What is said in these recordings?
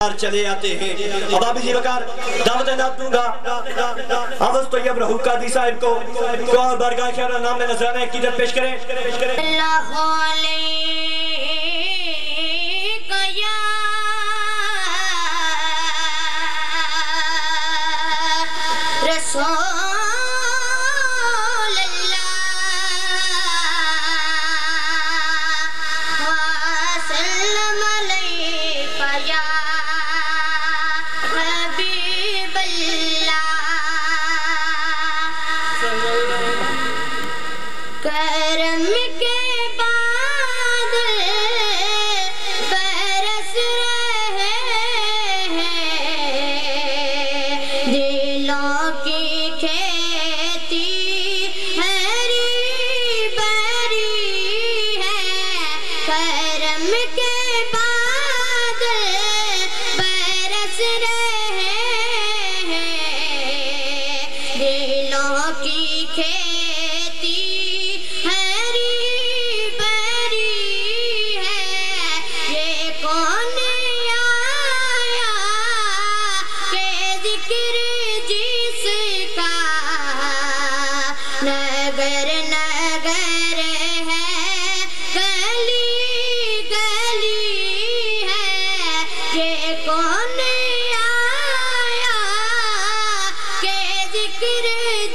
چلے آتے ہیں. اب آپ جی وقار دعوت نات دوں گا حافظ طیب رہوکادی صاحب کو جو بارگاہ خیرہ نام میں نظرانہ عقیدت پیش کریں. اللہ علیہ یا رسول کرم کے بعد برس رہے ہیں دلوں کی کھیتی ہری بھری ہے. کرم کے بعد برس رہے ہیں دلوں کی کھیتی نگر نگر ہے گلی گلی ہے یہ کون آیا کہ ذکر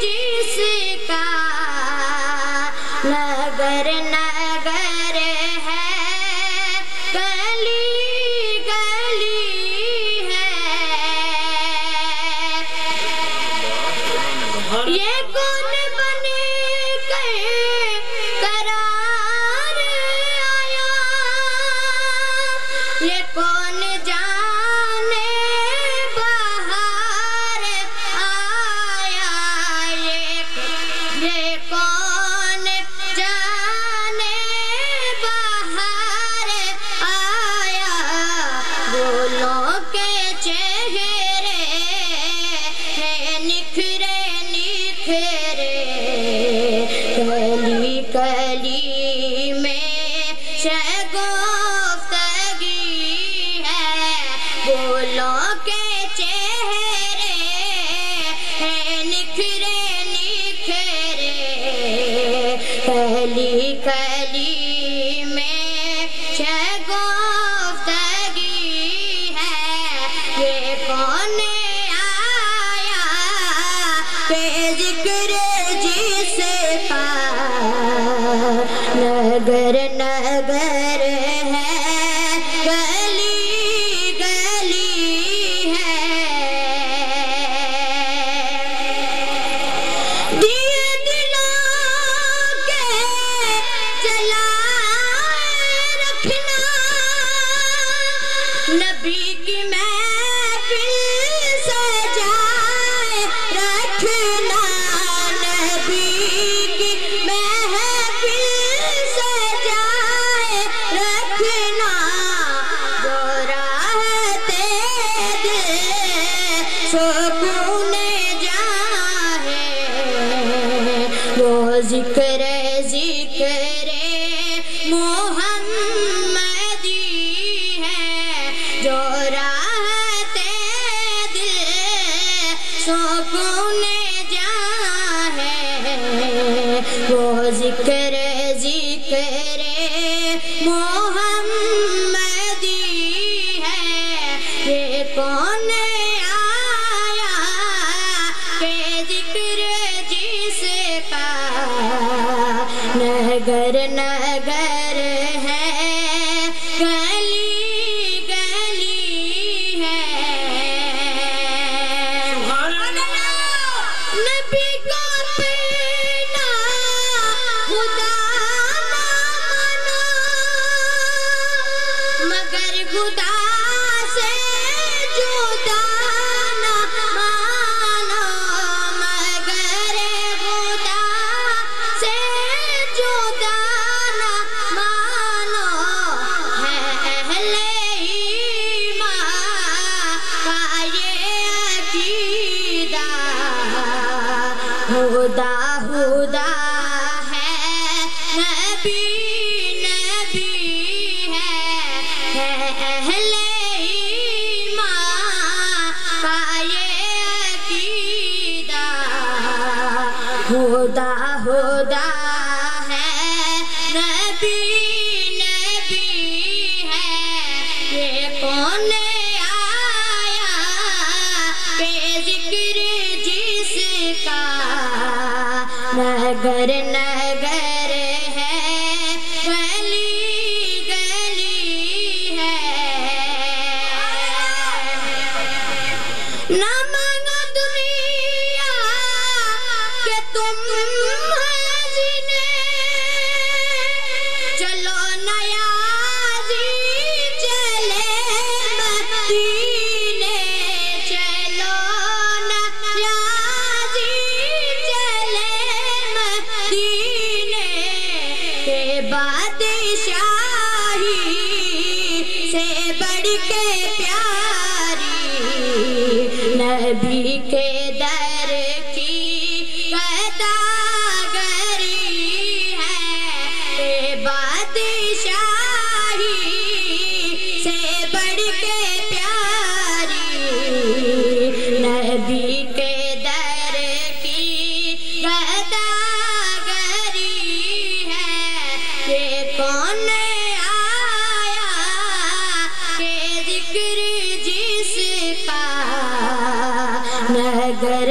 جس کا نگر نگر ہے گلی گلی ہے. یہ کون یہ کون جانے بہار آیا یہ کون جانے بہار آیا. گلوں کے چہرے ہیں نکھرے نکھرے کلی کلی میں شگفتگی ہے. گلوں کے چہرے ہیں نکھرے نکھرے کلی کلی میں شگفتگی ہے. یہ کون آیا کہ ذکر جس کا نگر نگر ہے گلی گلی ہے. دیے دلوں کے جلائے رکھنا نبی کی محفل سجائے رکھنا نبی کی محفل سجائے رکھنا. جو راحتے دل سکون جاں ہے وہ ذکر ذکر محمدی ہے. جو راحتے دل سکون جاں ہے وہ ذکر ذکر محمدی ہے. یہ کون آیا کہ ذکر جس کا نگر نگر ہے گلی گلی ہے. نبی کو اپنا خدا نہ مانو مگر خدا سے جدا نہ مانو مگر خدا سے جدا نہ مانو. ہے اہل ایمان کا یہ عقیدہ خدا خدا ہے نبی نبی ہے اہل ایمان خدا خدا ہے نبی نبی ہے یہ کون آیا کہ ذکر جس کا نگر نگر ہے گلی گلی ہے نہ مانو دنیا کہ تم حزینے چلو نیازی چلے مدینے چلو نیازی چلے مدینے کہ بادشاہی سے بڑھ کے پیاری نبی کے در کی قداگری ہے کہ بادشاہی سے بڑھ کے پیاری نبی کے در کی قداگری ہے کہ کون آیا کہ ذکر جس کا نگر